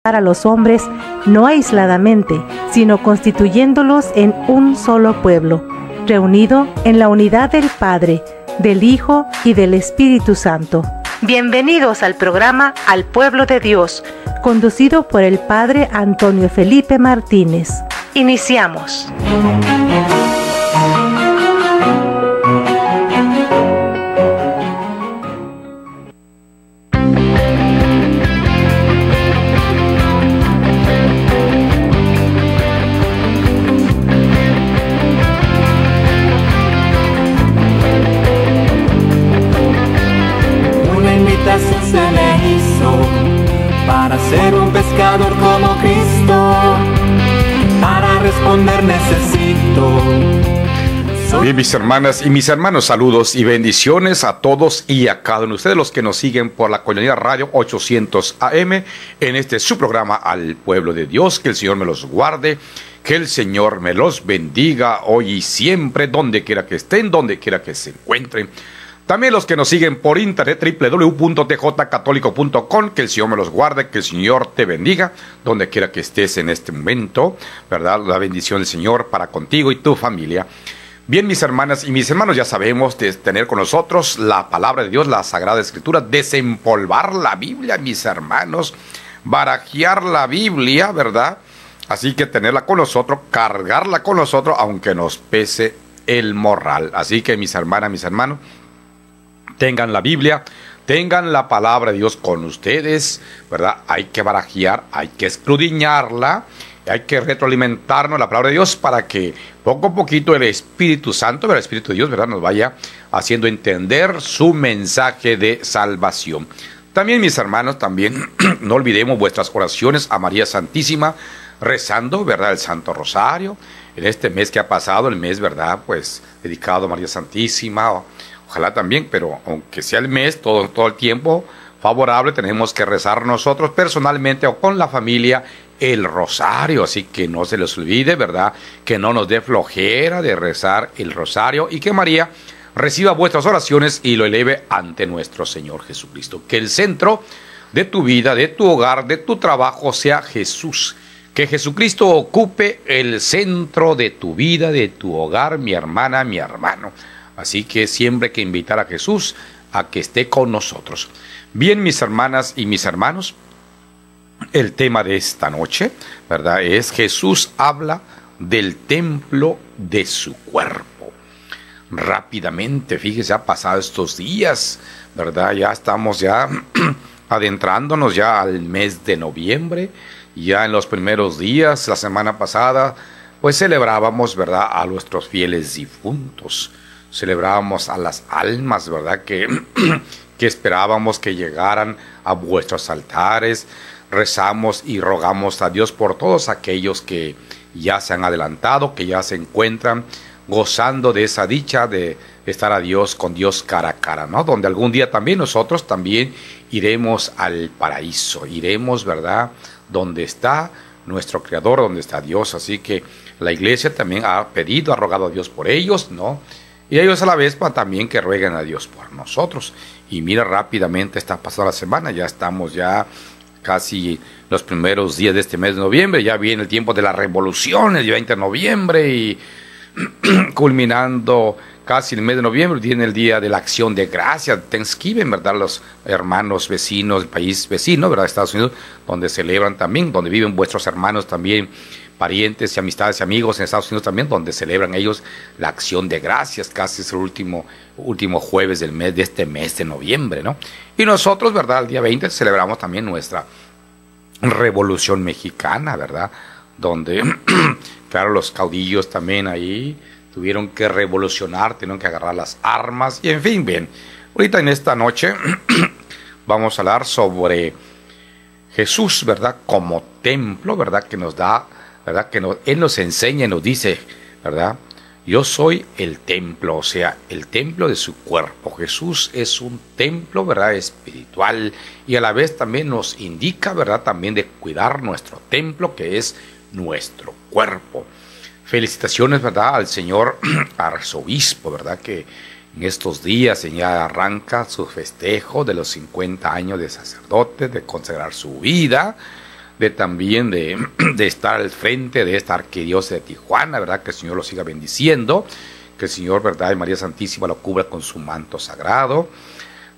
a los hombres no aisladamente, sino constituyéndolos en un solo pueblo, reunido en la unidad del Padre, del Hijo y del Espíritu Santo. Bienvenidos al programa Al Pueblo de Dios, conducido por el Padre Antonio Felipe Martínez. Iniciamos. Se le hizo para ser un pescador como Cristo. Para responder necesito. Bien, mis hermanas y mis hermanos, saludos y bendiciones a todos y a cada uno de ustedes, los que nos siguen por la Colonial Radio 800 AM, en este su programa Al Pueblo de Dios. Que el Señor me los guarde, que el Señor me los bendiga hoy y siempre, donde quiera que estén, donde quiera que se encuentren. También los que nos siguen por internet, www.tjcatólico.com, que el Señor me los guarde, que el Señor te bendiga, donde quiera que estés en este momento, ¿verdad? La bendición del Señor para contigo y tu familia. Bien, mis hermanas y mis hermanos, ya sabemos de tener con nosotros la palabra de Dios, la Sagrada Escritura, desempolvar la Biblia, mis hermanos, barajear la Biblia, ¿verdad? Así que tenerla con nosotros, cargarla con nosotros, aunque nos pese el morral. Así que, mis hermanas, mis hermanos, tengan la Biblia, tengan la palabra de Dios con ustedes, ¿verdad? Hay que barajear, hay que escudriñarla, hay que retroalimentarnos la palabra de Dios para que poco a poquito el Espíritu Santo, el Espíritu de Dios, ¿verdad?, nos vaya haciendo entender su mensaje de salvación. También, mis hermanos, también no olvidemos vuestras oraciones a María Santísima, rezando, ¿verdad?, el Santo Rosario. En este mes que ha pasado, el mes, ¿verdad?, pues dedicado a María Santísima. Ojalá también, pero aunque sea el mes, todo el tiempo favorable, tenemos que rezar nosotros personalmente o con la familia el rosario. Así que no se les olvide, ¿verdad?, que no nos dé flojera de rezar el rosario y que María reciba vuestras oraciones y lo eleve ante nuestro Señor Jesucristo. Que el centro de tu vida, de tu hogar, de tu trabajo sea Jesús. Que Jesucristo ocupe el centro de tu vida, de tu hogar, mi hermana, mi hermano. Así que siempre hay que invitar a Jesús a que esté con nosotros. Bien, mis hermanas y mis hermanos, el tema de esta noche, ¿verdad?, es Jesús habla del templo de su cuerpo. Rápidamente, fíjese, ha pasado estos días, ¿verdad? Ya estamos adentrándonos ya al mes de noviembre. Ya en los primeros días, la semana pasada, pues celebrábamos, ¿verdad?, a nuestros fieles difuntos. Celebrábamos a las almas, ¿verdad?, que esperábamos que llegaran a vuestros altares. Rezamos y rogamos a Dios por todos aquellos que ya se han adelantado, que ya se encuentran gozando de esa dicha de estar con Dios cara a cara, ¿no? Donde algún día también nosotros también iremos al paraíso, iremos, ¿verdad?, donde está nuestro Creador, donde está Dios. Así que la Iglesia también ha rogado a Dios por ellos, ¿no? Y ellos a la vez también que rueguen a Dios por nosotros. Y mira, rápidamente está pasando la semana, ya estamos casi los primeros días de este mes de noviembre, ya viene el tiempo de las revoluciones, el 20 de noviembre, y culminando casi el mes de noviembre, viene el día de la acción de gracias, Thanksgiving, ¿verdad? Los hermanos vecinos, el país vecino, ¿verdad?, Estados Unidos, donde celebran también, donde viven vuestros hermanos también, parientes y amistades y amigos en Estados Unidos también, donde celebran ellos la acción de gracias, casi es el último jueves del mes, de este mes de noviembre, ¿no? Y nosotros, ¿verdad?, el día 20 celebramos también nuestra Revolución Mexicana, ¿verdad?, donde, claro, los caudillos también ahí tuvieron que revolucionar, tuvieron que agarrar las armas, y en fin, bien, ahorita en esta noche vamos a hablar sobre Jesús, ¿verdad?, como templo, ¿verdad?, que nos da, ¿verdad?, Él nos enseña y nos dice, ¿verdad?, yo soy el templo, o sea, el templo de su cuerpo. Jesús es un templo, ¿verdad?, espiritual, y a la vez también nos indica, ¿verdad?, también de cuidar nuestro templo, que es nuestro cuerpo. Felicitaciones, ¿verdad?, al señor arzobispo, ¿verdad?, que en estos días ya arranca su festejo de los 50 años de sacerdote, de consagrar su vida, también de estar al frente de esta arquidiócesis de Tijuana, ¿verdad? Que el Señor lo siga bendiciendo, que el Señor, ¿verdad? Y María Santísima lo cubra con su manto sagrado.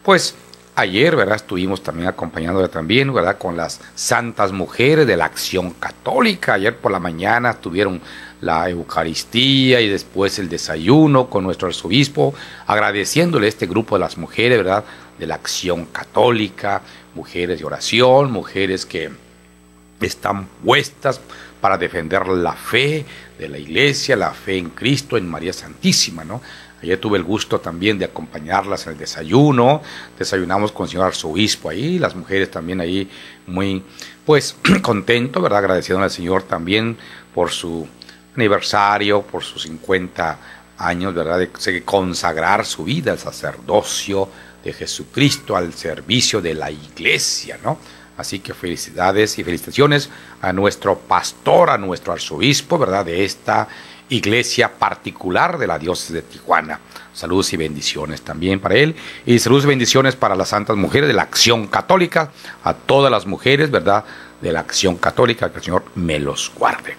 Pues ayer, ¿verdad? Estuvimos también acompañándole también, ¿verdad? Con las santas mujeres de la Acción Católica. Ayer por la mañana tuvieron la Eucaristía y después el desayuno con nuestro arzobispo, agradeciéndole a este grupo de las mujeres, ¿verdad? De la Acción Católica, mujeres de oración, mujeres que están puestas para defender la fe de la Iglesia, la fe en Cristo, en María Santísima, ¿no? Ayer tuve el gusto también de acompañarlas en el desayuno, desayunamos con el señor arzobispo ahí, las mujeres también ahí muy, pues, contentos, ¿verdad? Agradeciendo al Señor también por su aniversario, por sus 50 años, ¿verdad? De consagrar su vida al sacerdocio de Jesucristo, al servicio de la Iglesia, ¿no? Así que felicidades y felicitaciones a nuestro pastor, a nuestro arzobispo, ¿verdad? De esta iglesia particular de la diócesis de Tijuana. Saludos y bendiciones también para él. Y saludos y bendiciones para las santas mujeres de la Acción Católica, a todas las mujeres, ¿verdad? De la Acción Católica, que el Señor me los guarde.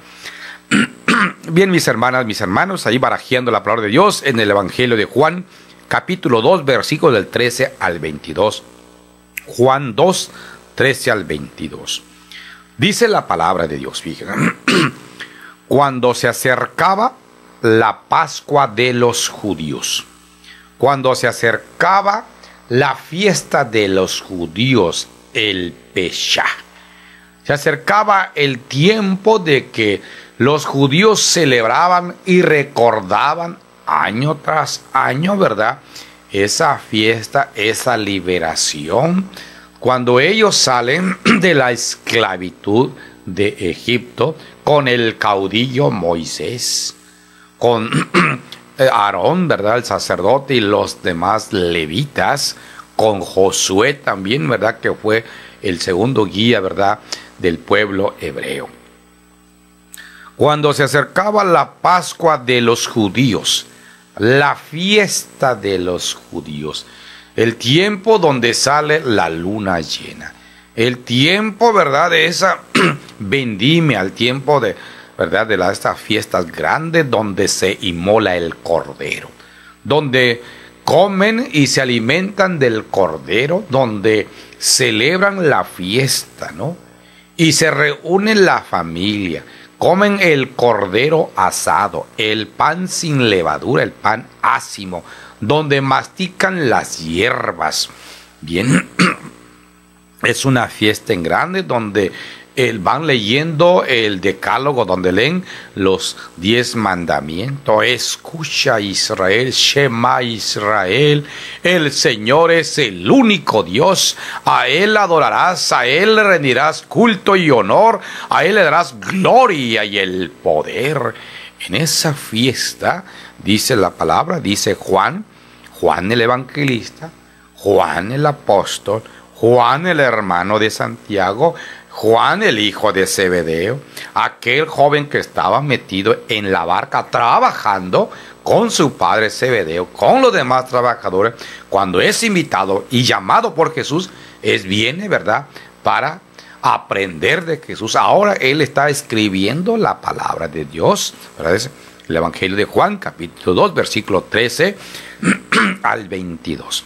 Bien, mis hermanas, mis hermanos, ahí barajeando la palabra de Dios en el Evangelio de Juan, capítulo 2, versículos del 13 al 22. Juan 2, 13 al 22. Dice la palabra de Dios, fíjense. Cuando se acercaba la Pascua de los judíos, cuando se acercaba la fiesta de los judíos, el Pesha, se acercaba el tiempo de que los judíos celebraban y recordaban año tras año, ¿verdad? Esa fiesta, esa liberación, cuando ellos salen de la esclavitud de Egipto con el caudillo Moisés, con Aarón, ¿verdad? El sacerdote y los demás levitas, con Josué también, ¿verdad? Que fue el segundo guía, ¿verdad? Del pueblo hebreo. Cuando se acercaba la Pascua de los judíos, la fiesta de los judíos, el tiempo donde sale la luna llena, el tiempo, ¿verdad? De esa vendimia, el tiempo de, ¿verdad? De estas fiestas grandes donde se inmola el cordero, donde comen y se alimentan del cordero, donde celebran la fiesta, ¿no? Y se reúne la familia, comen el cordero asado, el pan sin levadura, el pan ácimo, donde mastican las hierbas. Bien, es una fiesta en grande donde van leyendo el decálogo, donde leen los 10 mandamientos. Escucha Israel, Shema Israel, el Señor es el único Dios, a Él adorarás, a Él le rendirás culto y honor, a Él le darás gloria y el poder. En esa fiesta, dice la palabra, dice Juan el evangelista, Juan el apóstol, Juan el hermano de Santiago, Juan el hijo de Zebedeo, aquel joven que estaba metido en la barca trabajando con su padre Zebedeo, con los demás trabajadores, cuando es invitado y llamado por Jesús, viene, ¿verdad?, para aprender de Jesús. Ahora él está escribiendo la palabra de Dios, ¿verdad? Es el Evangelio de Juan, capítulo 2, versículo 13 al 22.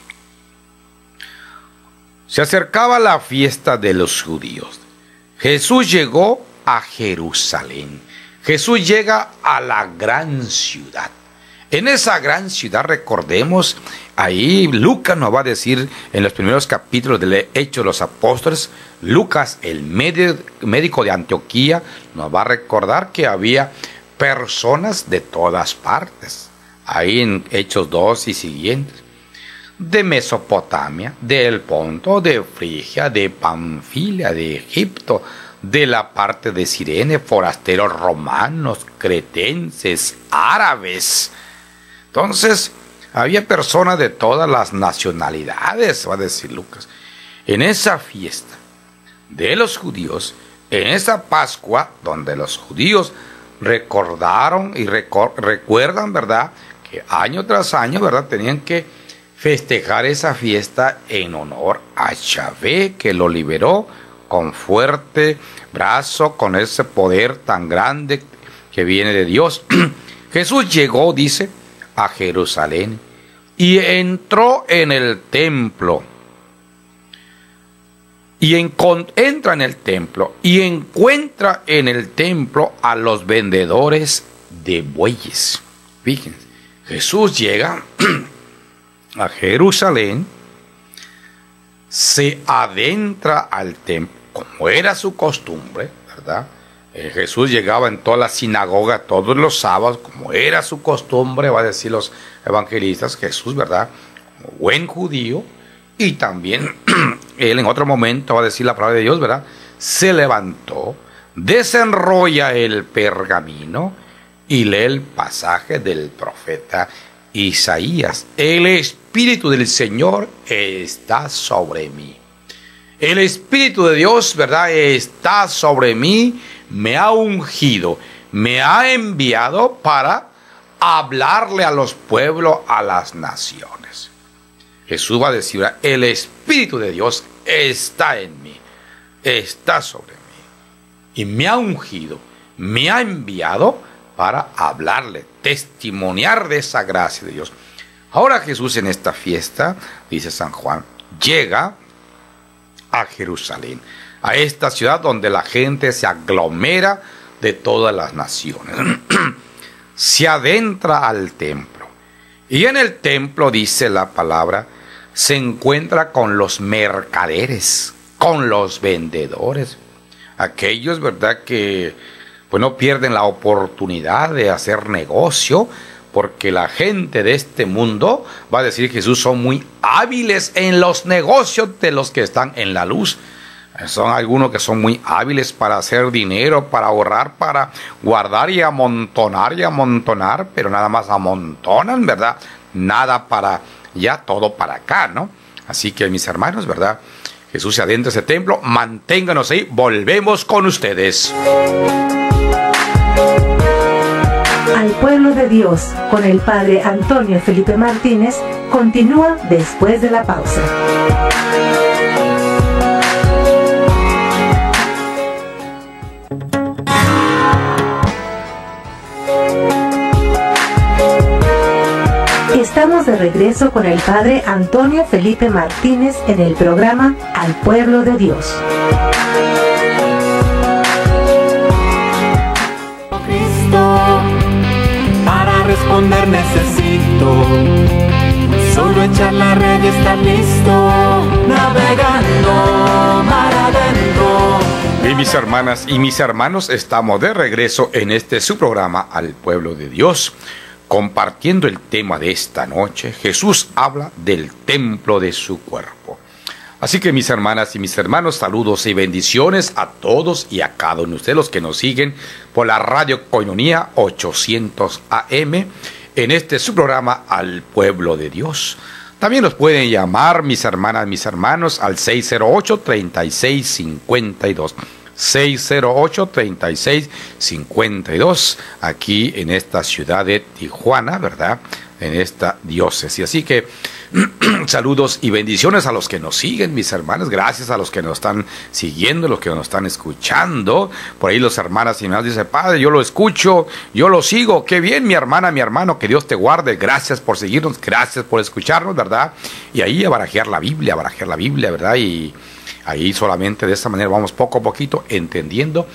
Se acercaba la fiesta de los judíos. Jesús llegó a Jerusalén. Jesús llega a la gran ciudad. En esa gran ciudad, recordemos, ahí Lucas nos va a decir en los primeros capítulos del Hechos de los Apóstoles, Lucas, el médico de Antioquía, nos va a recordar que había personas de todas partes. Ahí en Hechos 2 y siguientes. De Mesopotamia, del Ponto, de Frigia, de Panfilia, de Egipto, de la parte de Cirene, forasteros romanos, cretenses, árabes. Entonces, había personas de todas las nacionalidades, va a decir Lucas. En esa fiesta de los judíos, en esa Pascua, donde los judíos recordaron y recuerdan, ¿verdad?, que año tras año, ¿verdad?, tenían que festejar esa fiesta en honor a Yahvé, que lo liberó con fuerte brazo, con ese poder tan grande que viene de Dios. Jesús llegó, dice, a Jerusalén y entró en el templo. Y entra en el templo y encuentra en el templo a los vendedores de bueyes. Fíjense, Jesús llega a Jerusalén, se adentra al templo, como era su costumbre, ¿verdad? Jesús llegaba en toda la sinagoga todos los sábados, como era su costumbre, va a decir los evangelistas, Jesús, ¿verdad? Como buen judío. Y también él en otro momento va a decir la palabra de Dios, ¿verdad? Se levantó, desenrolla el pergamino y lee el pasaje del profeta Isaías. El Espíritu del Señor está sobre mí. El Espíritu de Dios, ¿verdad? Está sobre mí, me ha ungido, me ha enviado para hablarle a los pueblos, a las naciones. Jesús va a decir, el Espíritu de Dios está en mí, está sobre mí. Y me ha ungido, me ha enviado para hablarle, testimoniar de esa gracia de Dios. Ahora Jesús en esta fiesta, dice San Juan, llega a Jerusalén, a esta ciudad donde la gente se aglomera de todas las naciones. Se adentra al templo. Y en el templo, dice la palabra, se encuentra con los mercaderes, con los vendedores. Aquellos, ¿verdad?, que pues no pierden la oportunidad de hacer negocio, porque la gente de este mundo, va a decir Jesús, son muy hábiles en los negocios de los que están en la luz. Son algunos que son muy hábiles para hacer dinero, para ahorrar, para guardar y amontonar, pero nada más amontonan, ¿verdad? Nada para ya, todo para acá, ¿no? Así que, mis hermanos, ¿verdad? Jesús se adentra a ese templo, manténganos ahí, volvemos con ustedes. Al pueblo de Dios, con el Padre Antonio Felipe Martínez, continúa después de la pausa. Estamos de regreso con el Padre Antonio Felipe Martínez en el programa Al Pueblo de Dios. Cristo, para responder necesito solo echar la red y estar listo, navegando mar adentro. Y mis hermanas y mis hermanos, estamos de regreso en este su programa Al Pueblo de Dios, compartiendo el tema de esta noche. Jesús habla del templo de su cuerpo. Así que, mis hermanas y mis hermanos, saludos y bendiciones a todos y a cada uno de ustedes, los que nos siguen por la Radio Koinonia 800 AM, en este su programa Al Pueblo de Dios. También nos pueden llamar, mis hermanas, mis hermanos, al 608-3652. 608-3652, aquí en esta ciudad de Tijuana, ¿verdad? En esta diócesis. Así que saludos y bendiciones a los que nos siguen, mis hermanos. Gracias a los que nos están siguiendo, los que nos están escuchando. Por ahí los hermanas y hermanos dicen, Padre, yo lo escucho, yo lo sigo. Qué bien, mi hermana, mi hermano, que Dios te guarde. Gracias por seguirnos, gracias por escucharnos, ¿verdad? Y ahí a barajear la Biblia, ¿verdad? Y ahí solamente de esta manera vamos poco a poquito entendiendo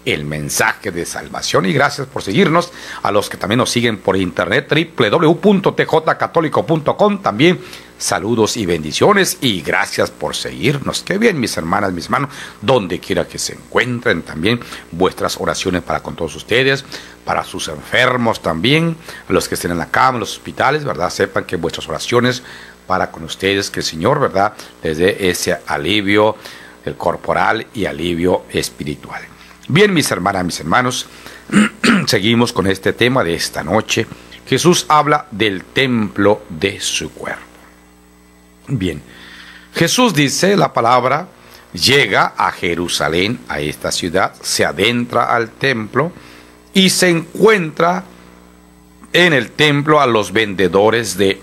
el mensaje de salvación. Y gracias por seguirnos a los que también nos siguen por internet, www.tjcatólico.com. También saludos y bendiciones y gracias por seguirnos. Qué bien, mis hermanas, mis hermanos, donde quiera que se encuentren. También vuestras oraciones para con todos ustedes, para sus enfermos también, a los que estén en la cama, en los hospitales, ¿verdad? Sepan que vuestras oraciones para con ustedes, que el Señor, ¿verdad?, les dé ese alivio corporal y alivio espiritual. Bien, mis hermanas, mis hermanos, seguimos con este tema de esta noche. Jesús habla del templo de su cuerpo. Bien, Jesús dice la palabra, llega a Jerusalén, a esta ciudad, se adentra al templo y se encuentra en el templo a los vendedores de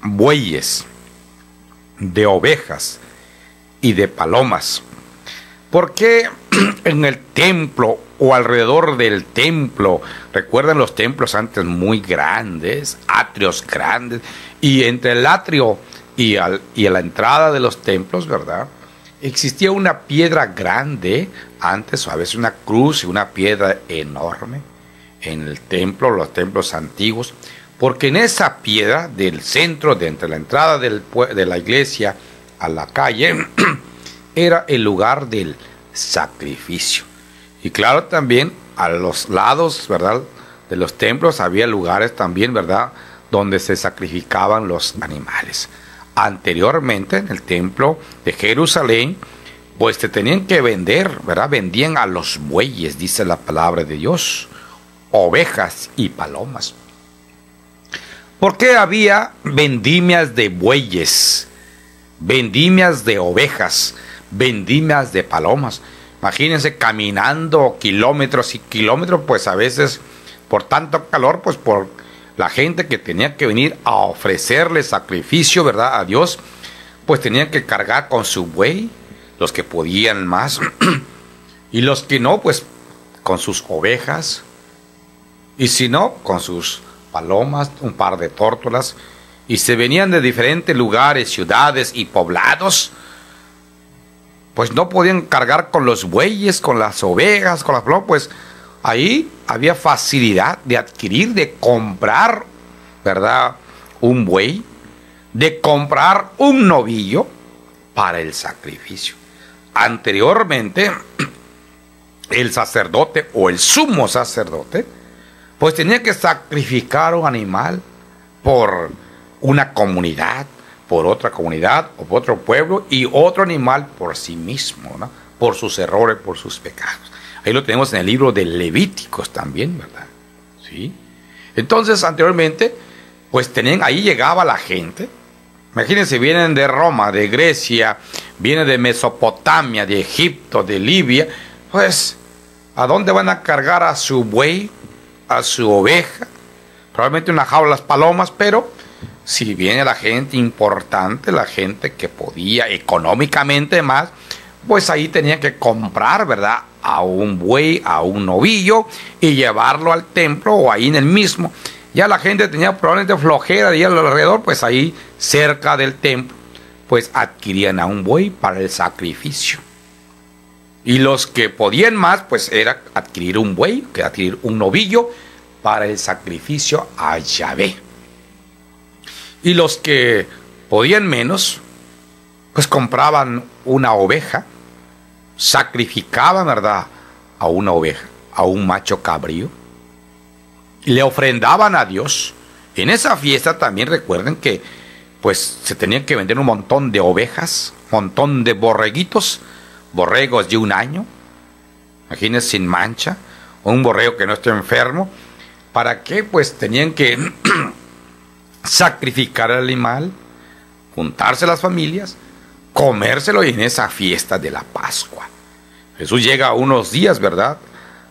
bueyes, de ovejas y de palomas. ¿Por qué en el templo o alrededor del templo? Recuerden los templos antes muy grandes, atrios grandes, y entre el atrio y a la entrada de los templos, ¿verdad?, existía una piedra grande, antes, o a veces una cruz y una piedra enorme en el templo, los templos antiguos, porque en esa piedra del centro, de entre la entrada de la iglesia a la calle, era el lugar del sacrificio. Y claro, también a los lados, ¿verdad?, de los templos había lugares también, ¿verdad?, donde se sacrificaban los animales. Anteriormente, en el templo de Jerusalén, pues te tenían que vender, ¿verdad? Vendían a los bueyes, dice la palabra de Dios, ovejas y palomas. ¿Por qué había vendimias de bueyes, vendimias de ovejas, vendimias de palomas? Imagínense caminando kilómetros y kilómetros, pues a veces por tanto calor, pues por la gente que tenía que venir a ofrecerle sacrificio, ¿verdad?, a Dios, pues tenían que cargar con su buey, los que podían más, y los que no, pues con sus ovejas, y si no, con sus palomas, un par de tórtolas, y se venían de diferentes lugares, ciudades y poblados, pues no podían cargar con los bueyes, con las ovejas, con las palomas, pues ahí había facilidad de adquirir, de comprar, ¿verdad?, un buey, de comprar un novillo para el sacrificio. Anteriormente, el sacerdote o el sumo sacerdote, pues tenía que sacrificar un animal por una comunidad, por otra comunidad, o por otro pueblo, y otro animal por sí mismo, ¿no?, por sus errores, por sus pecados. Ahí lo tenemos en el libro de Levíticos también, ¿verdad? ¿Sí? Entonces, anteriormente, pues ahí llegaba la gente. Imagínense, vienen de Roma, de Grecia, vienen de Mesopotamia, de Egipto, de Libia. Pues, ¿a dónde van a cargar a su buey, a su oveja? Probablemente una jaula de las palomas, pero si viene la gente importante, la gente que podía económicamente más, pues ahí tenían que comprar, ¿verdad?, a un buey, a un novillo, y llevarlo al templo o ahí en el mismo. Ya la gente tenía probablemente flojera de ir alrededor, pues ahí cerca del templo, pues adquirían a un buey para el sacrificio. Y los que podían más, pues era adquirir un buey, que adquirir un novillo para el sacrificio a Yahvé. Y los que podían menos, pues compraban una oveja, sacrificaban, ¿verdad?, a una oveja, a un macho cabrío, y le ofrendaban a Dios. En esa fiesta también recuerden que pues se tenían que vender un montón de ovejas, un montón de borreguitos, borregos de un año, imagínense, sin mancha, un borrego que no esté enfermo. ¿Para qué? Pues tenían que sacrificar al animal, juntarse las familias, comérselo, y en esa fiesta de la Pascua. Jesús llega unos días, ¿verdad?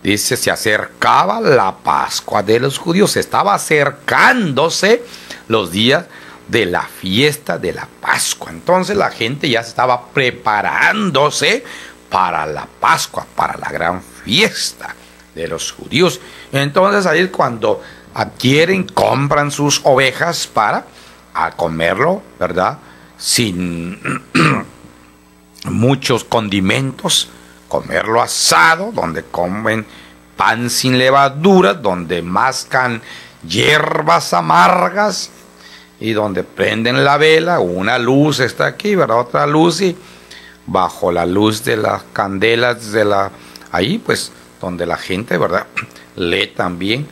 Dice, se acercaba la Pascua de los judíos, estaba acercándose los días de la fiesta de la Pascua. Entonces la gente ya estaba preparándose para la Pascua, para la gran fiesta de los judíos. Entonces ahí es cuando adquieren, compran sus ovejas para comerlo, ¿verdad?, sin muchos condimentos, comerlo asado, donde comen pan sin levadura, donde mascan hierbas amargas y donde prenden la vela. Una luz está aquí, ¿verdad?, otra luz, y bajo la luz de las candelas ahí, pues donde la gente, ¿verdad?, lee también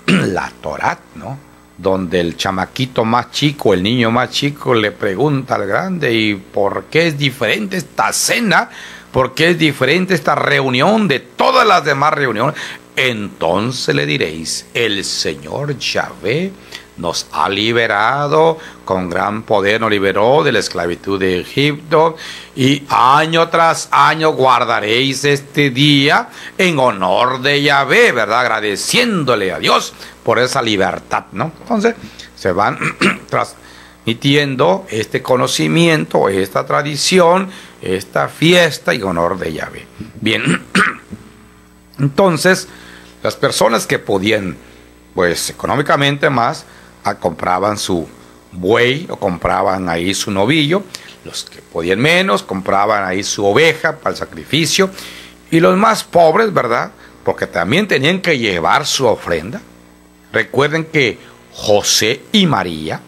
la Torá, ¿no?, donde el chamaquito más chico, el niño más chico, le pregunta al grande, ¿y por qué es diferente esta cena? ¿Por qué es diferente esta reunión de todas las demás reuniones? Entonces le diréis, el Señor Yahvé nos ha liberado, con gran poder nos liberó de la esclavitud de Egipto, y año tras año guardaréis este día en honor de Yahvé, ¿verdad?, agradeciéndole a Dios por esa libertad, ¿no? Entonces se van transmitiendo este conocimiento, esta tradición, esta fiesta en honor de Yahvé. Bien, entonces las personas que podían, pues económicamente más, compraban su buey o compraban ahí su novillo. Los que podían menos compraban ahí su oveja para el sacrificio, y los más pobres, ¿verdad?, porque también tenían que llevar su ofrenda. Recuerden que José y María,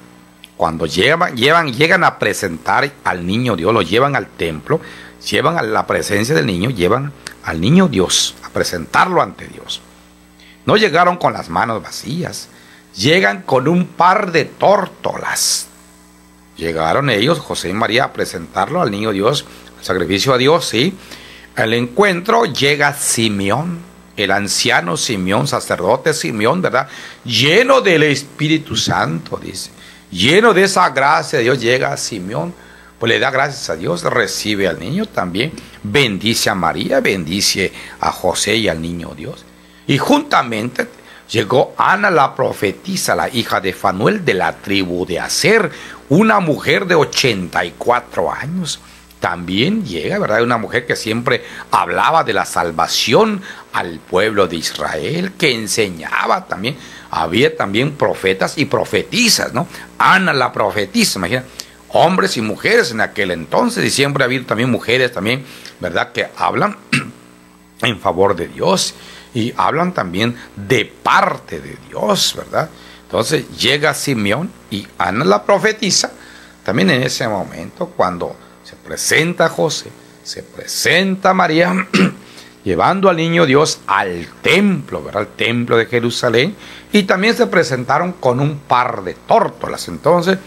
cuando llegan a presentar al niño Dios, lo llevan al templo, llevan a la presencia del niño, llevan al niño Dios a presentarlo ante Dios. No llegaron con las manos vacías, llegan con un par de tórtolas. Llegaron ellos, José y María, a presentarlo al niño Dios, al sacrificio a Dios, ¿sí? Al encuentro llega Simeón, el anciano Simeón, sacerdote Simeón, ¿verdad? Lleno del Espíritu Santo, dice. Lleno de esa gracia de Dios, llega Simeón, pues le da gracias a Dios, recibe al niño también, bendice a María, bendice a José y al niño Dios. Y juntamente llegó Ana la profetisa, la hija de Fanuel, de la tribu de Aser, una mujer de 84 años. También llega, ¿verdad?, una mujer que siempre hablaba de la salvación al pueblo de Israel, que enseñaba también. Había también profetas y profetisas, ¿no? Ana la profetisa, imagina, hombres y mujeres en aquel entonces, y siempre ha habido también mujeres también, ¿verdad?, que hablan en favor de Dios y hablan también de parte de Dios, ¿verdad? Entonces llega Simeón y Ana la profetisa, también en ese momento, cuando se presenta José, se presenta María, llevando al niño Dios al templo, ¿verdad?, al templo de Jerusalén, y también se presentaron con un par de tórtolas. Entonces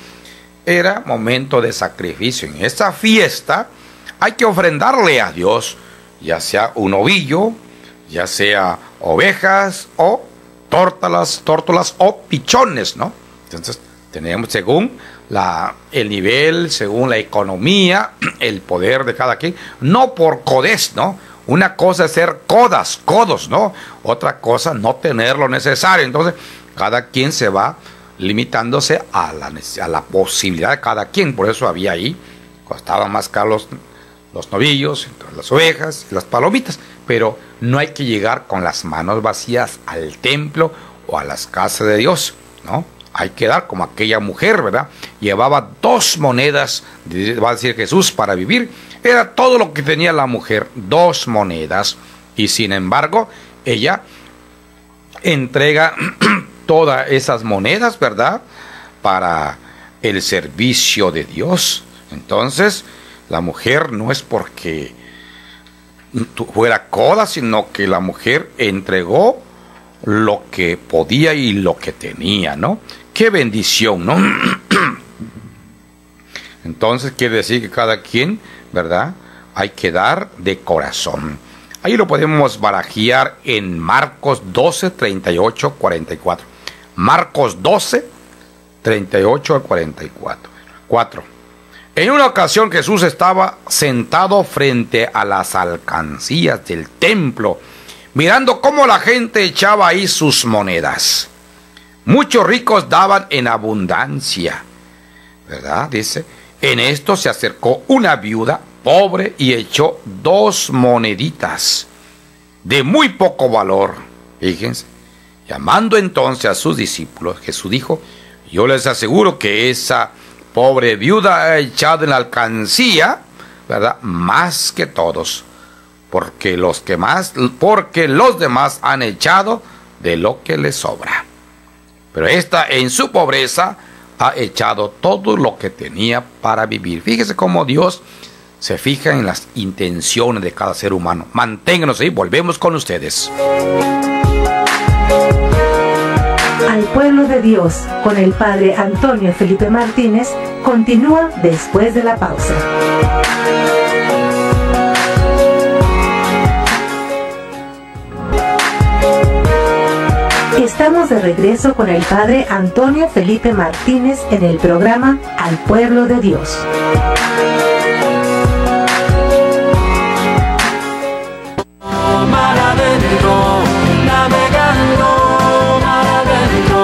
era momento de sacrificio. En esta fiesta hay que ofrendarle a Dios, ya sea un ovillo, ya sea ovejas o tórtolas o pichones, ¿no? Entonces tenemos, según el nivel, según la economía, el poder de cada quien, no por codez, ¿no? Una cosa es ser codos, ¿no? Otra cosa, no tener lo necesario. Entonces, cada quien se va limitándose a la posibilidad de cada quien. Por eso había ahí, costaban más caros los novillos, las ovejas, las palomitas. Pero no hay que llegar con las manos vacías al templo o a las casas de Dios, ¿no? Hay que dar como aquella mujer, ¿verdad? Llevaba 2 monedas, va a decir Jesús, para vivir. Era todo lo que tenía la mujer, 2 monedas. Y sin embargo, ella entrega todas esas monedas, ¿verdad?, para el servicio de Dios. Entonces, la mujer no es porque fuera coda, sino que la mujer entregó lo que podía y lo que tenía, ¿no? ¡Qué bendición!, ¿no? Entonces quiere decir que cada quien, ¿verdad?, hay que dar de corazón. Ahí lo podemos barajear en Marcos 12, 38, 44. Marcos 12, 38 al 44. 4. En una ocasión Jesús estaba sentado frente a las alcancías del templo, mirando cómo la gente echaba ahí sus monedas. Muchos ricos daban en abundancia, ¿verdad? Dice, en esto se acercó una viuda pobre y echó 2 moneditas de muy poco valor. Fíjense, llamando entonces a sus discípulos, Jesús dijo, yo les aseguro que esa pobre viuda ha echado en la alcancía, ¿verdad?, más que todos, porque los demás han echado de lo que les sobra. Pero esta en su pobreza ha echado todo lo que tenía para vivir. Fíjese cómo Dios se fija en las intenciones de cada ser humano. Manténganos ahí, volvemos con ustedes. Al pueblo de Dios, con el Padre Antonio Felipe Martínez, continúa después de la pausa. Estamos de regreso con el Padre Antonio Felipe Martínez en el programa Al Pueblo de Dios. Mar adentro, navegando mar adentro.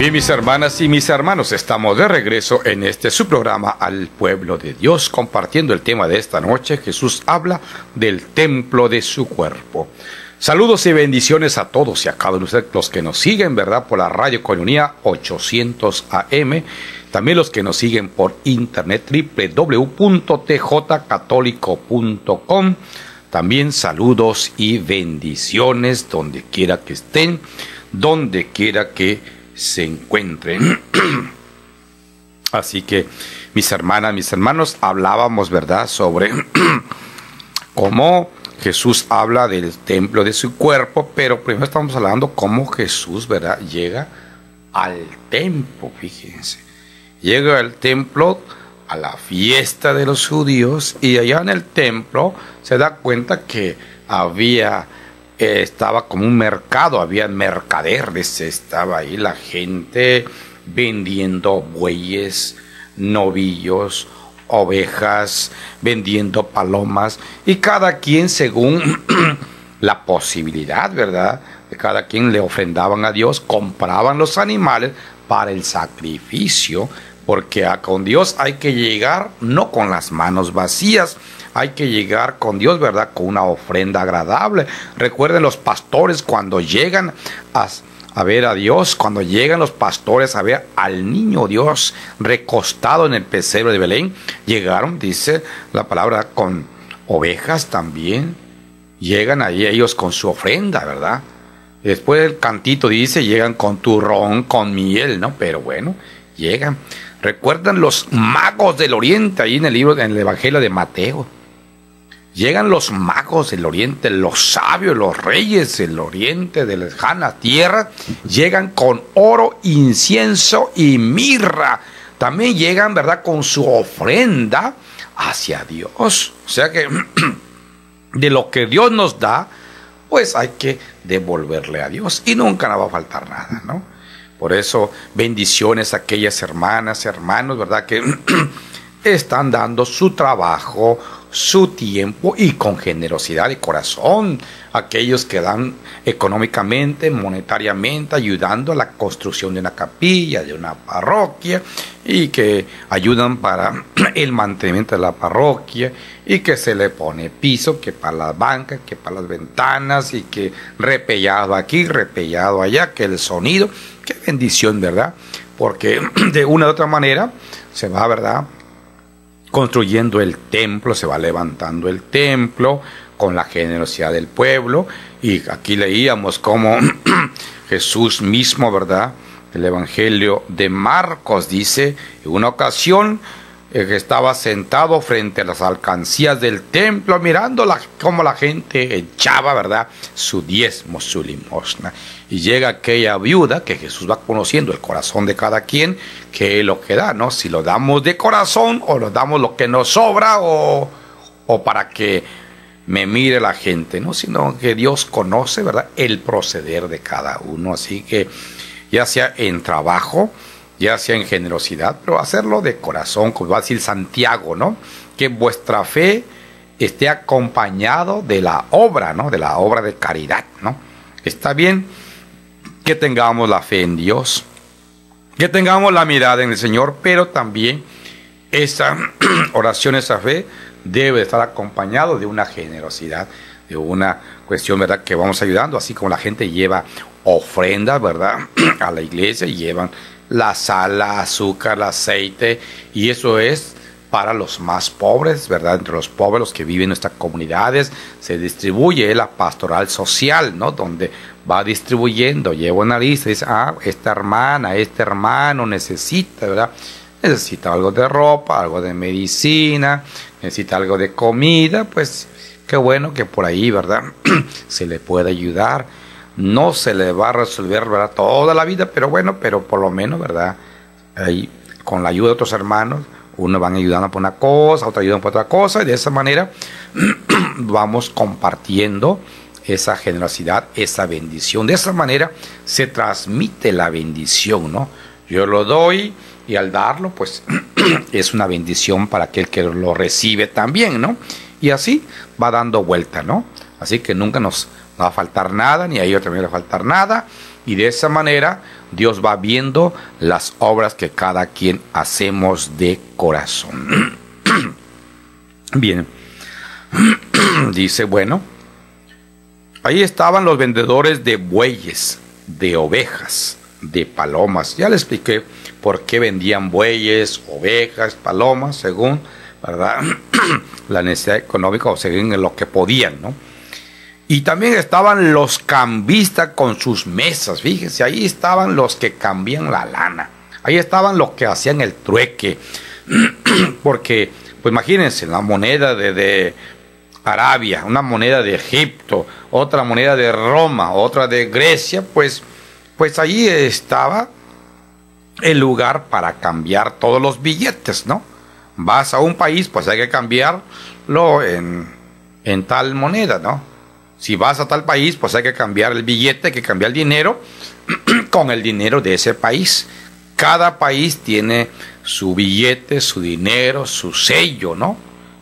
Bien, mis hermanas y mis hermanos, estamos de regreso en este su programa Al Pueblo de Dios, compartiendo el tema de esta noche. Jesús habla del templo de su cuerpo. Saludos y bendiciones a todos y a cada uno de ustedes, los que nos siguen, ¿verdad?, por la Radio Coinonía 800 AM, también los que nos siguen por internet, www.tjcatólico.com. También saludos y bendiciones donde quiera que estén, donde quiera que se encuentren. Así que, mis hermanas, mis hermanos, hablábamos, ¿verdad?, sobre cómo Jesús habla del templo de su cuerpo, pero primero estamos hablando cómo Jesús, ¿verdad?, llega al templo. Fíjense, llega al templo a la fiesta de los judíos, y allá en el templo se da cuenta que estaba como un mercado, había mercaderes, estaba ahí la gente vendiendo bueyes, novillos, ovejas, vendiendo palomas, y cada quien según la posibilidad, ¿verdad?, de cada quien le ofrendaban a Dios, compraban los animales para el sacrificio, porque con Dios hay que llegar no con las manos vacías, hay que llegar con Dios, ¿verdad?, con una ofrenda agradable. Recuerden los pastores cuando llegan a ver a Dios, cuando llegan los pastores a ver al niño Dios recostado en el pesebre de Belén, llegaron, dice la palabra, con ovejas también. Llegan ahí ellos con su ofrenda, ¿verdad? Y después el cantito dice, llegan con turrón, con miel, ¿no? Pero bueno, llegan. Recuerdan los magos del oriente, ahí en el Evangelio de Mateo. Llegan los magos del oriente, los sabios, los reyes del oriente, de lejana tierra, llegan con oro, incienso y mirra. También llegan, ¿verdad?, con su ofrenda hacia Dios. O sea que de lo que Dios nos da, pues hay que devolverle a Dios y nunca nos va a faltar nada, ¿no? Por eso, bendiciones a aquellas hermanas, hermanos, ¿verdad?, que están dando su trabajo, su tiempo y con generosidad de corazón. Aquellos que dan económicamente, monetariamente, ayudando a la construcción de una capilla, de una parroquia, y que ayudan para el mantenimiento de la parroquia, y que se le pone piso, que para las bancas, que para las ventanas, y que repellado aquí, repellado allá, que el sonido. Qué bendición, ¿verdad? Porque de una u otra manera se va, ¿verdad?, construyendo el templo, se va levantando el templo con la generosidad del pueblo. Y aquí leíamos cómo Jesús mismo, ¿verdad?, el Evangelio de Marcos dice, en una ocasión que estaba sentado frente a las alcancías del templo, mirando cómo la gente echaba, ¿verdad?, su diezmo, su limosna. Y llega aquella viuda, que Jesús va conociendo el corazón de cada quien, que es lo que da, ¿no? Si lo damos de corazón, o lo damos lo que nos sobra, o para que me mire la gente, ¿no? Sino que Dios conoce, ¿verdad?, el proceder de cada uno. Así que ya sea en trabajo, ya sea en generosidad, pero hacerlo de corazón, como va a decir Santiago, ¿no? Que vuestra fe esté acompañado de la obra, ¿no?, de la obra de caridad, ¿no? Está bien que tengamos la fe en Dios, que tengamos la mirada en el Señor, pero también esa oración, esa fe, debe estar acompañado de una generosidad, de una cuestión, ¿verdad?, que vamos ayudando, así como la gente lleva ofrendas, ¿verdad?, a la iglesia, y llevan la sal, el azúcar, el aceite, y eso es para los más pobres, ¿verdad? Entre los pobres, los que viven en nuestras comunidades, se distribuye la pastoral social, ¿no?, donde va distribuyendo, lleva una lista y dice, esta hermana, este hermano necesita, ¿verdad?, necesita algo de ropa, algo de medicina, necesita algo de comida. Pues qué bueno que por ahí, ¿verdad?, se le puede ayudar. No se le va a resolver, ¿verdad?, toda la vida, pero bueno, pero por lo menos, ¿verdad?, ahí, con la ayuda de otros hermanos, unos van ayudando por una cosa, otros ayudan por otra cosa, y de esa manera vamos compartiendo esa generosidad, esa bendición. De esa manera se transmite la bendición, ¿no? Yo lo doy, y al darlo, pues es una bendición para aquel que lo recibe también, ¿no? Y así va dando vuelta, ¿no? Así que nunca nos va a faltar nada, ni a ellos también le va a faltar nada, Y de esa manera Dios va viendo las obras que cada quien hacemos de corazón. Bien. Dice, bueno, ahí estaban los vendedores de bueyes, de ovejas, de palomas. Ya les expliqué por qué vendían bueyes, ovejas, palomas, según, ¿verdad?, la necesidad económica o según lo que podían, ¿no? Y también estaban los cambistas con sus mesas. Fíjense, ahí estaban los que cambian la lana. Ahí estaban los que hacían el trueque. Porque, pues imagínense, la moneda de Arabia, una moneda de Egipto, otra moneda de Roma, otra de Grecia, pues allí estaba el lugar para cambiar todos los billetes, ¿no? Vas a un país, pues hay que cambiarlo en tal moneda, ¿no? Si vas a tal país, pues hay que cambiar el billete, hay que cambiar el dinero con el dinero de ese país. Cada país tiene su billete, su dinero, su sello, ¿no?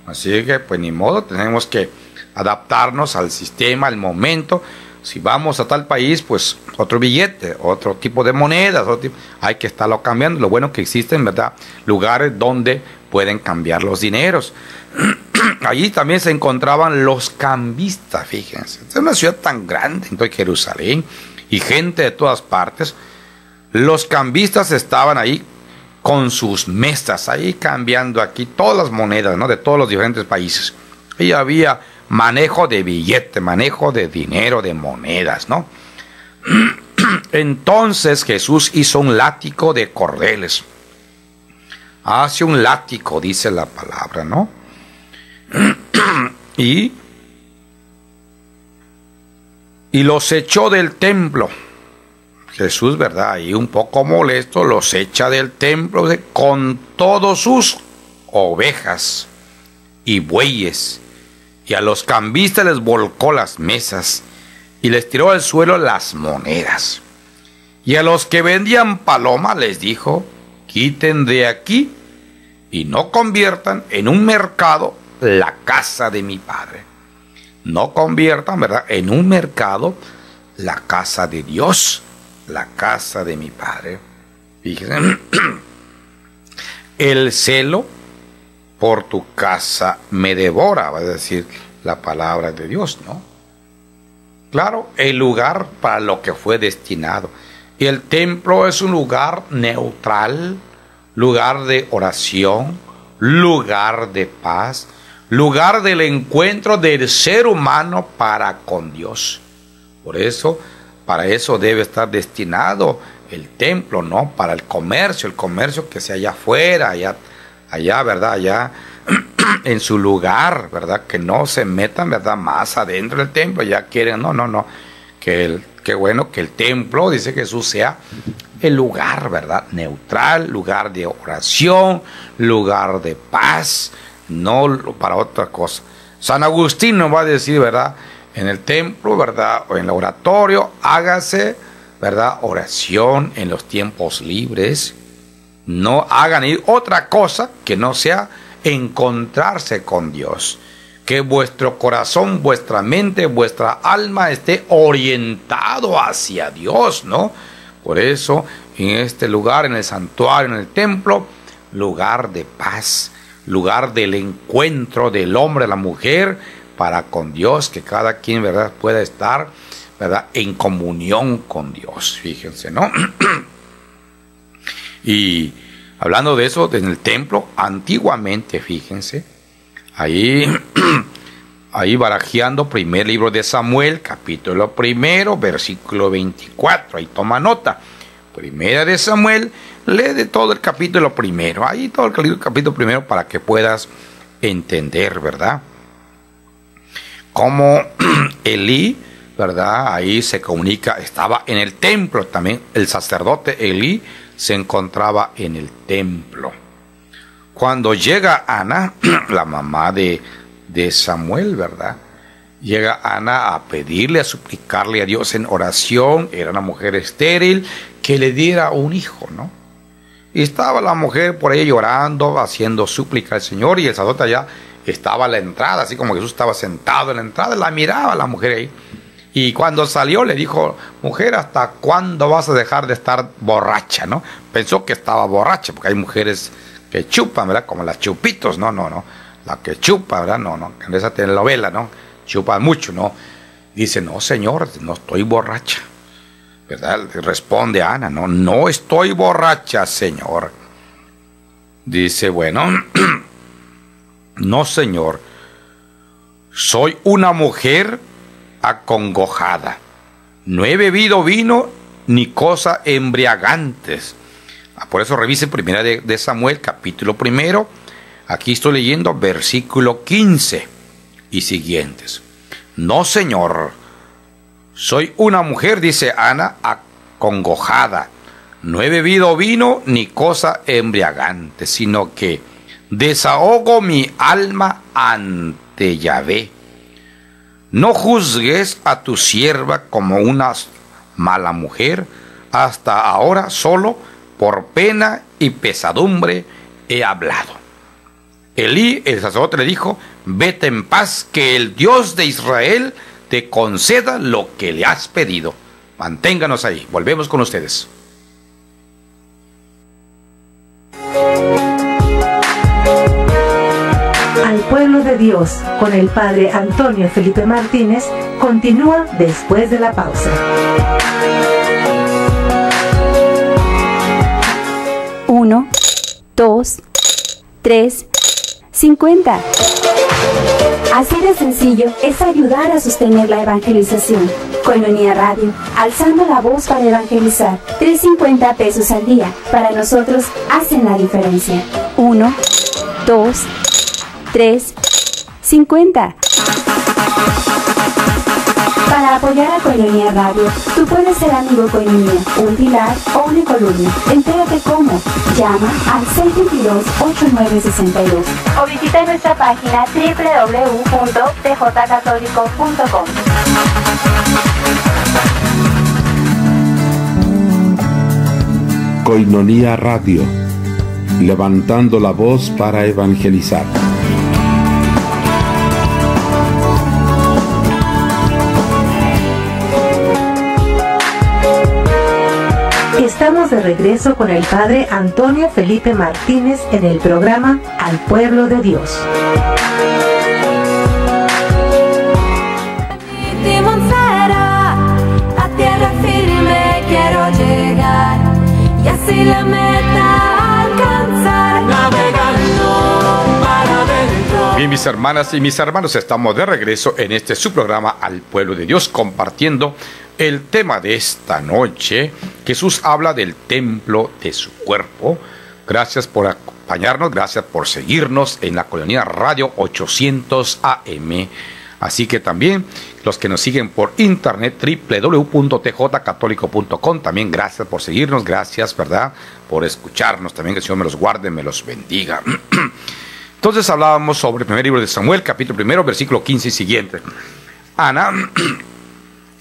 Así que, pues ni modo, tenemos que adaptarnos al sistema, al momento. Si vamos a tal país, pues otro billete, otro tipo de monedas, hay que estarlo cambiando. Lo bueno que existen, ¿verdad?, lugares donde pueden cambiar los dineros. Allí también se encontraban los cambistas, fíjense. Es una ciudad tan grande, entonces Jerusalén, y gente de todas partes. Los cambistas estaban ahí con sus mesas, ahí cambiando aquí todas las monedas, ¿no?, de todos los diferentes países. Y había manejo de billete, manejo de dinero, de monedas, ¿no? Entonces Jesús hizo un látigo de cordeles. Hace un látigo, dice la palabra, ¿no? Y los echó del templo. Jesús, ¿verdad?, ahí un poco molesto, los echa del templo con todos sus ovejas y bueyes. Y a los cambistas les volcó las mesas y les tiró al suelo las monedas. Y a los que vendían palomas les dijo: quiten de aquí y no conviertan en un mercado la casa de mi Padre. No conviertan, ¿verdad?, en un mercado la casa de Dios, la casa de mi Padre. Fíjense, el celo por tu casa me devora, va a decir la palabra de Dios, ¿no? Claro, el lugar para lo que fue destinado. Y el templo es un lugar neutral, lugar de oración, lugar de paz, lugar del encuentro del ser humano para con Dios. Por eso, para eso debe estar destinado el templo, ¿no? Para el comercio que sea allá afuera, allá, ¿verdad?, allá en su lugar, ¿verdad?, que no se metan, ¿verdad?, más adentro del templo. Ya quieren, no, que bueno que el templo, dice Jesús, sea el lugar, ¿verdad?, neutral, lugar de oración, lugar de paz, no para otra cosa. San Agustín nos va a decir, ¿verdad?, en el templo, ¿verdad?, o en el oratorio, hágase, ¿verdad?, oración en los tiempos libres. No hagan otra cosa que no sea encontrarse con Dios. Que vuestro corazón, vuestra mente, vuestra alma esté orientado hacia Dios, ¿no? Por eso, en este lugar, en el santuario, en el templo, lugar de paz, lugar del encuentro del hombre, la mujer, para con Dios, que cada quien, ¿verdad?, pueda estar, ¿verdad?, en comunión con Dios. Fíjense, ¿no? Y hablando de eso, en el templo, antiguamente, fíjense, ahí barajeando, primer libro de Samuel, capítulo 1, versículo 24, ahí toma nota. Primera de Samuel, lee de todo el capítulo 1, ahí todo el capítulo 1 para que puedas entender, ¿verdad?, cómo Elí, ¿verdad?, ahí se comunica, estaba en el templo también, el sacerdote Elí se encontraba en el templo. Cuando llega Ana, la mamá de Samuel, ¿verdad?, llega Ana a pedirle, a suplicarle a Dios en oración. Era una mujer estéril, que le diera un hijo, ¿no? Y estaba la mujer por ahí llorando, haciendo súplica al Señor, y el sacerdote allá estaba a la entrada, así como Jesús estaba sentado en la entrada, la miraba la mujer ahí. Y cuando salió le dijo, mujer, ¿hasta cuándo vas a dejar de estar borracha? ¿No? Pensó que estaba borracha, porque hay mujeres que chupan, ¿verdad? Como las chupitos, no. La que chupa, ¿verdad? No. En esa telenovela, ¿no? Chupan mucho, ¿no? Dice, no, señor, no estoy borracha. ¿Verdad? Responde Ana, no estoy borracha, señor. Dice, bueno, no, señor, soy una mujer acongojada. No he bebido vino ni cosas embriagantes. Por eso revise primera de Samuel, capítulo 1. Aquí estoy leyendo versículo 15 y siguientes. No, señor, soy una mujer, dice Ana, acongojada. No he bebido vino ni cosa embriagante, sino que desahogo mi alma ante Yahvé. No juzgues a tu sierva como una mala mujer. Hasta ahora solo por pena y pesadumbre he hablado. Elí, el sacerdote, le dijo, vete en paz, que el Dios de Israel te conceda lo que le has pedido. Manténganos ahí, volvemos con ustedes. Al pueblo de Dios, con el Padre Antonio Felipe Martínez, continúa después de la pausa. 1, 2, 3, 50. Así de sencillo es ayudar a sostener la evangelización. Koinonia Radio, alzando la voz para evangelizar. 3.50 pesos al día. Para nosotros hacen la diferencia. 1, 2, 3, 50. Para apoyar a Koinonia Radio, tú puedes ser amigo Koinonia, un pilar o una columna. Entérate cómo. Llama al 622-8962 o visita nuestra página www.tjcatólico.com. Koinonia Radio, levantando la voz para evangelizar. Estamos de regreso con el Padre Antonio Felipe Martínez en el programa Al Pueblo de Dios. A tierra firme quiero llegar y así la meta alcanzar, navegando para adentro. Bien, mis hermanas y mis hermanos, estamos de regreso en este su programa Al Pueblo de Dios, compartiendo el tema de esta noche. Jesús habla del templo de su cuerpo. Gracias por acompañarnos, gracias por seguirnos en la Koinonia Radio 800 AM. Así que también los que nos siguen por internet, www.tjcatólico.com, también gracias por seguirnos, gracias, ¿verdad?, por escucharnos. También que el Señor me los guarde, me los bendiga. Entonces hablábamos sobre el primer libro de Samuel, capítulo 1, versículo 15 y siguiente. Ana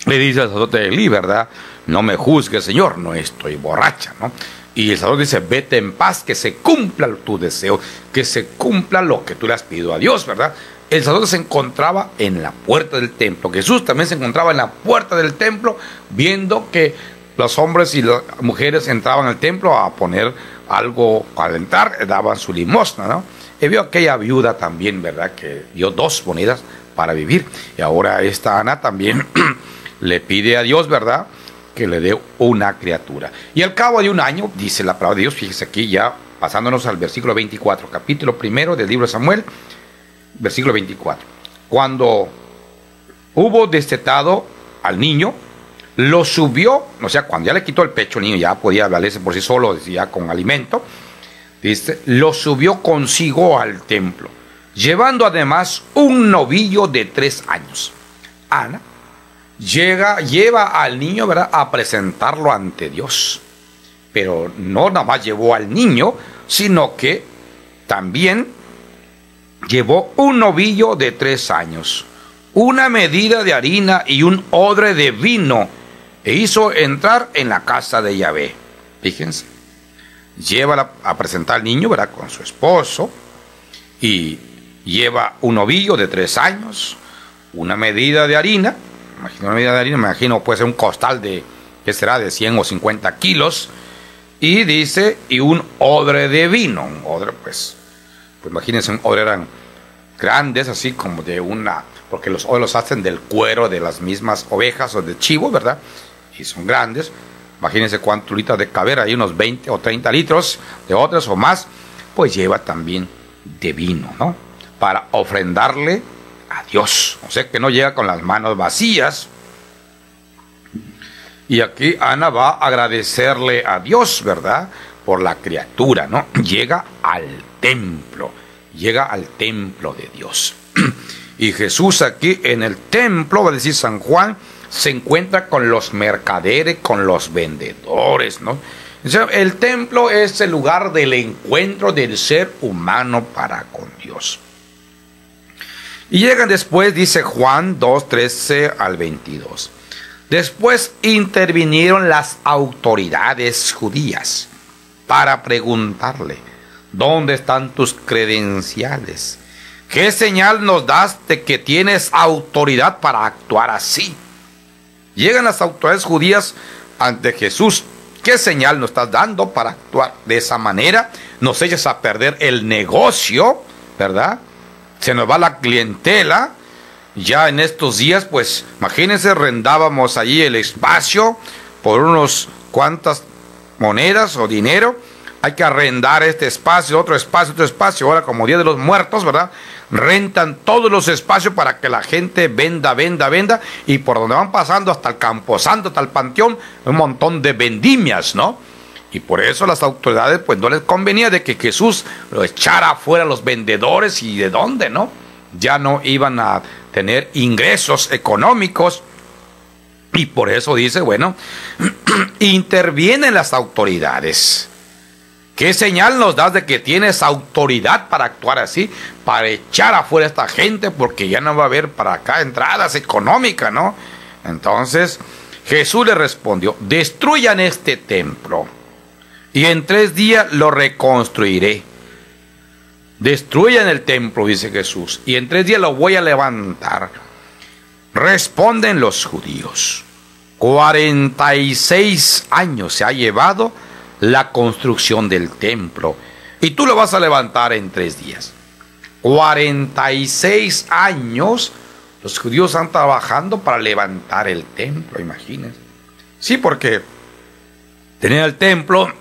le dice al sacerdote Elí, ¿verdad? No me juzgues, Señor, no estoy borracha, ¿no? Y el sacerdote dice, vete en paz, que se cumpla tu deseo, que se cumpla lo que tú le has pedido a Dios, ¿verdad? El sacerdote se encontraba en la puerta del templo. Jesús también se encontraba en la puerta del templo, viendo que los hombres y las mujeres entraban al templo a poner algo para entrar, daban su limosna, ¿no? Y vio aquella viuda también, ¿verdad?, que dio 2 monedas para vivir. Y ahora esta Ana también le pide a Dios, ¿verdad?, que le dé una criatura. Y al cabo de un año, dice la palabra de Dios, fíjese aquí ya pasándonos al versículo 24, capítulo 1 del libro de Samuel, versículo 24. Cuando hubo destetado al niño, lo subió, o sea, cuando ya le quitó el pecho al niño, ya podía valerse por sí solo, ya con alimento, dice, lo subió consigo al templo, llevando además un novillo de 3 años. Ana lleva al niño, ¿verdad?, a presentarlo ante Dios. Pero no nada más llevó al niño, sino que también llevó un novillo de 3 años, una medida de harina y un odre de vino, e hizo entrar en la casa de Yahvé. Fíjense, lleva a presentar al niño, ¿verdad?, con su esposo, y lleva un novillo de 3 años, una medida de harina, imagino una medida de harina, me imagino puede ser un costal de, ¿qué será? De 100 o 50 kilos. Y dice, y un odre de vino. Un odre, pues imagínense, un odre eran grandes, así como de una, porque los odres los hacen del cuero de las mismas ovejas o de chivo, ¿verdad? Y son grandes. Imagínense cuántos litros de cabera, hay unos 20 o 30 litros de odres o más, pues lleva también de vino, ¿no? Para ofrendarle a Dios. O sea que no llega con las manos vacías. Y aquí Ana va a agradecerle a Dios, ¿verdad? Por la criatura, ¿no? Llega al templo de Dios. Y Jesús aquí en el templo, va a decir San Juan, se encuentra con los mercaderes, con los vendedores, ¿no? O sea, el templo es el lugar del encuentro del ser humano para con Dios. Y llegan después, dice Juan 2, 13 al 22. Después intervinieron las autoridades judías para preguntarle, ¿dónde están tus credenciales? ¿Qué señal nos das de que tienes autoridad para actuar así? Llegan las autoridades judías ante Jesús. ¿Qué señal nos estás dando para actuar de esa manera? Nos echas a perder el negocio, ¿verdad? Se nos va la clientela. Ya en estos días, pues, imagínense, rendábamos allí el espacio por unos cuantas monedas o dinero. Hay que arrendar este espacio, otro espacio. Ahora, como Día de los Muertos, ¿verdad? Rentan todos los espacios para que la gente venda. Y por donde van pasando hasta el Camposanto, hasta el Panteón, un montón de vendimias, ¿no? Y por eso las autoridades, pues, no les convenía de que Jesús lo echara afuera a los vendedores. ¿Y de dónde, no? Ya no iban a tener ingresos económicos. Y por eso dice, bueno, intervienen las autoridades. ¿Qué señal nos das de que tienes autoridad para actuar así? Para echar afuera a esta gente, porque ya no va a haber para acá entradas económicas, ¿no? Entonces Jesús le respondió, destruyan este templo y en 3 días lo reconstruiré. Destruyan el templo, dice Jesús, y en 3 días lo voy a levantar. Responden los judíos, 46 años se ha llevado la construcción del templo, y tú lo vas a levantar en 3 días. 46 años los judíos están trabajando para levantar el templo, imagínense. Sí, porque tenían el templo,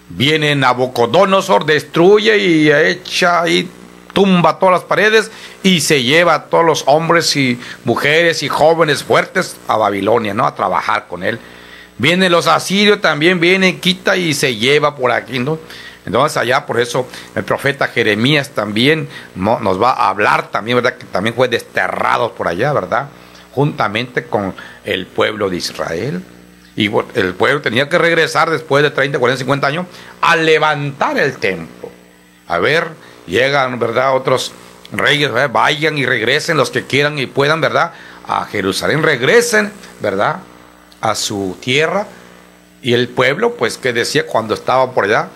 viene Nabucodonosor, destruye y echa y tumba todas las paredes y se lleva a todos los hombres y mujeres y jóvenes fuertes a Babilonia, ¿no? A trabajar con él. Vienen los asirios, también viene, quita y se lleva por aquí, ¿no? Entonces allá, por eso el profeta Jeremías también nos va a hablar también, ¿verdad? Que también fue desterrado por allá, ¿verdad? Juntamente con el pueblo de Israel. Y el pueblo tenía que regresar después de 30, 40, 50 años a levantar el templo. A ver, llegan, ¿verdad? Otros reyes, ¿verdad? Vayan y regresen los que quieran y puedan, ¿verdad? A Jerusalén, regresen, ¿verdad? A su tierra. Y el pueblo, pues, que decía cuando estaba por allá,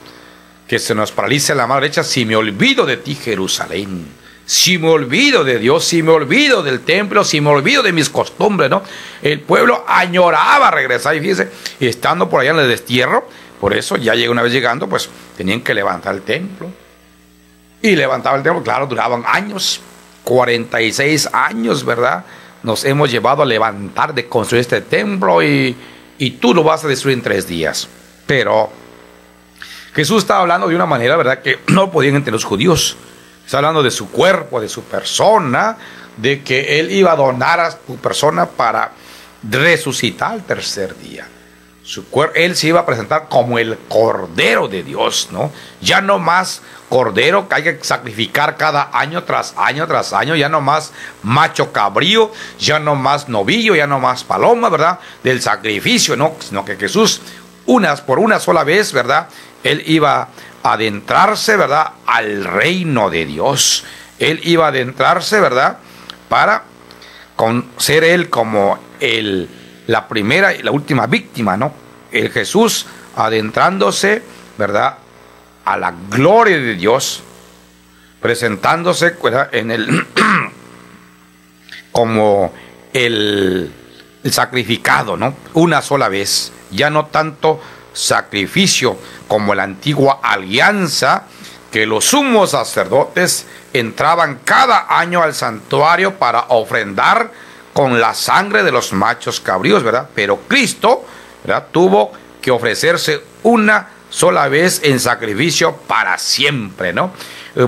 que se nos paralice la mano derecha, si me olvido de ti, Jerusalén, si me olvido de Dios, si me olvido del templo, si me olvido de mis costumbres, ¿no? El pueblo añoraba regresar, y fíjense, y estando por allá en el destierro, por eso ya una vez llegando, pues tenían que levantar el templo. Y levantaban el templo, claro, duraban años, 46 años, ¿verdad? Nos hemos llevado a levantar, de construir este templo, y tú lo vas a destruir en 3 días. Pero Jesús estaba hablando de una manera, ¿verdad?, que no podían entender los judíos. Está hablando de su cuerpo, de su persona, de que Él iba a donar a su persona para resucitar al 3er día. Su cuerpo, Él se iba a presentar como el Cordero de Dios, ¿no? Ya no más cordero que hay que sacrificar cada año tras año tras año, ya no más macho cabrío, ya no más novillo, ya no más paloma, ¿verdad?, del sacrificio, ¿no? Sino que Jesús, por una sola vez, ¿verdad?, Él iba a adentrarse, ¿verdad?, al reino de Dios. Él iba a adentrarse, ¿verdad?, para ser Él como la primera y la última víctima, ¿no? El Jesús adentrándose, ¿verdad?, a la gloria de Dios, presentándose, ¿verdad?, como el sacrificado, ¿no? Una sola vez, ya no tanto sacrificio como la antigua alianza, que los sumos sacerdotes entraban cada año al santuario para ofrendar con la sangre de los machos cabríos, ¿verdad? Pero Cristo, ¿verdad?, tuvo que ofrecerse una sola vez en sacrificio para siempre, ¿no?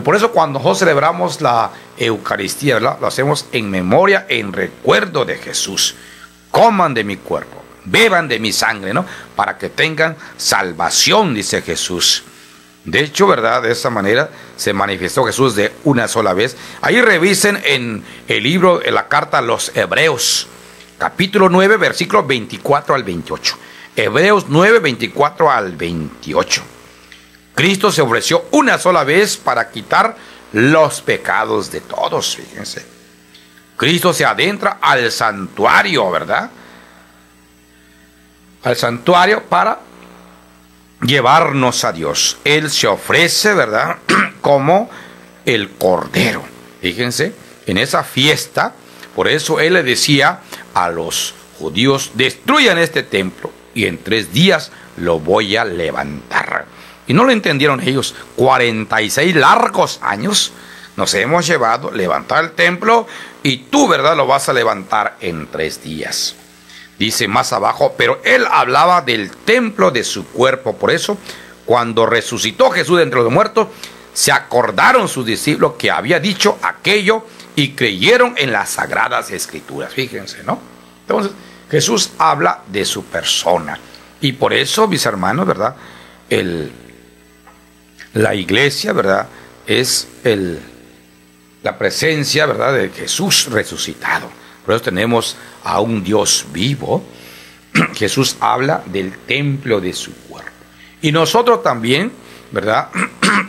Por eso cuando nosotros celebramos la Eucaristía, ¿verdad?, lo hacemos en memoria, en recuerdo de Jesús. Coman de mi cuerpo, beban de mi sangre, ¿no?, para que tengan salvación, dice Jesús. De hecho, ¿verdad?, de esa manera se manifestó Jesús de una sola vez. Ahí revisen en el libro, en la carta a los Hebreos, capítulo 9, versículos 24 al 28. Hebreos 9, 24 al 28. Cristo se ofreció una sola vez para quitar los pecados de todos, fíjense. Cristo se adentra al santuario, ¿verdad?, al santuario para llevarnos a Dios. Él se ofrece, ¿verdad?, como el Cordero. Fíjense, en esa fiesta, por eso Él le decía a los judíos: destruyan este templo y en 3 días lo voy a levantar. Y no lo entendieron ellos. 46 largos años nos hemos llevado levantar el templo, y tú, ¿verdad?, lo vas a levantar en 3 días. Dice más abajo, pero Él hablaba del templo de su cuerpo. Por eso, cuando resucitó Jesús de entre los muertos, se acordaron sus discípulos que había dicho aquello y creyeron en las sagradas escrituras. Fíjense, ¿no? Entonces, Jesús habla de su persona. Y por eso, mis hermanos, ¿verdad?, la iglesia, ¿verdad?, es la presencia, ¿verdad?, de Jesús resucitado. Por eso tenemos a un Dios vivo. Jesús habla del templo de su cuerpo. Y nosotros también, ¿verdad?,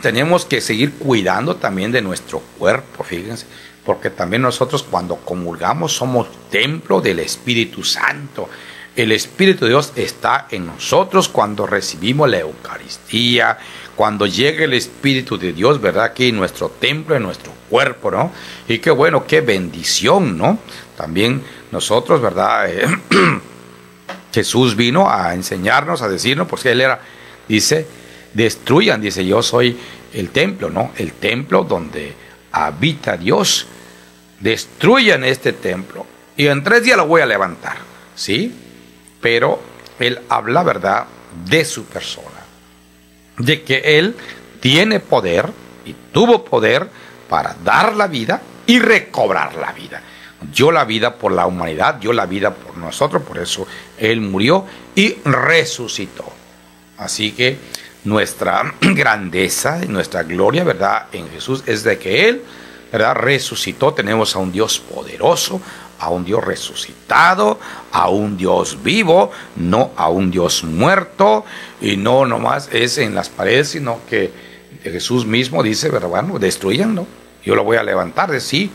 tenemos que seguir cuidando también de nuestro cuerpo, fíjense. Porque también nosotros cuando comulgamos somos templo del Espíritu Santo. El Espíritu de Dios está en nosotros cuando recibimos la Eucaristía, cuando llega el Espíritu de Dios, ¿verdad?, aquí en nuestro templo, en nuestro cuerpo, ¿no? Y qué bueno, qué bendición, ¿no? También nosotros, ¿verdad? Jesús vino a enseñarnos, a decirnos, pues que Él era, dice, destruyan, dice, yo soy el templo, ¿no? El templo donde habita Dios. Destruyan este templo y en 3 días lo voy a levantar, ¿sí? Pero Él habla, ¿verdad?, de su persona, de que Él tiene poder y tuvo poder para dar la vida y recobrar la vida. Dio la vida por la humanidad, dio la vida por nosotros, por eso Él murió y resucitó. Así que nuestra grandeza y nuestra gloria, ¿verdad?, en Jesús es de que Él, ¿verdad?, resucitó. Tenemos a un Dios poderoso, a un Dios resucitado, a un Dios vivo, no a un Dios muerto. Y no nomás es en las paredes, sino que Jesús mismo dice, ¿verdad?, bueno, destruyan, ¿no? Yo lo voy a levantar de sí.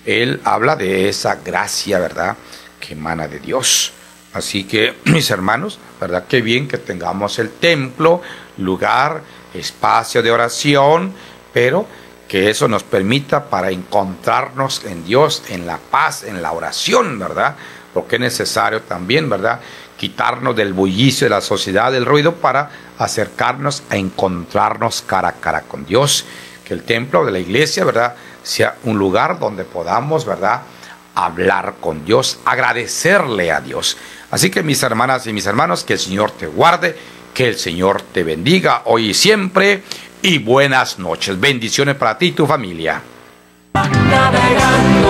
Él habla de esa gracia, ¿verdad?, que emana de Dios. Así que, mis hermanos, ¿verdad?, qué bien que tengamos el templo, lugar, espacio de oración, pero que eso nos permita para encontrarnos en Dios, en la paz, en la oración, ¿verdad? Porque es necesario también, ¿verdad?, quitarnos del bullicio de la sociedad, del ruido, para acercarnos a encontrarnos cara a cara con Dios. Que el templo de la iglesia, ¿verdad?, sea un lugar donde podamos, ¿verdad?, hablar con Dios, agradecerle a Dios. Así que, mis hermanas y mis hermanos, que el Señor te guarde, que el Señor te bendiga hoy y siempre, y buenas noches. Bendiciones para ti y tu familia. Navegando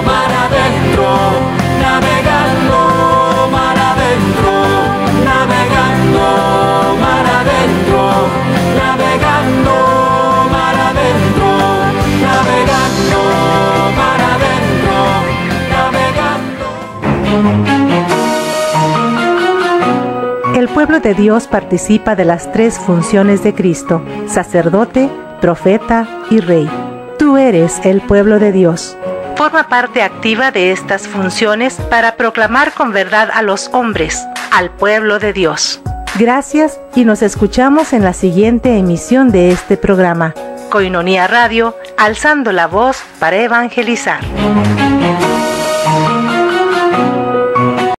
mar adentro, navegando mar adentro, navegando mar adentro, navegando mar adentro, navegando mar adentro, navegando. El pueblo de Dios participa de las 3 funciones de Cristo: sacerdote, profeta y rey. Tú eres el pueblo de Dios. Forma parte activa de estas funciones para proclamar con verdad a los hombres, al pueblo de Dios. Gracias y nos escuchamos en la siguiente emisión de este programa. Koinonia Radio, alzando la voz para evangelizar.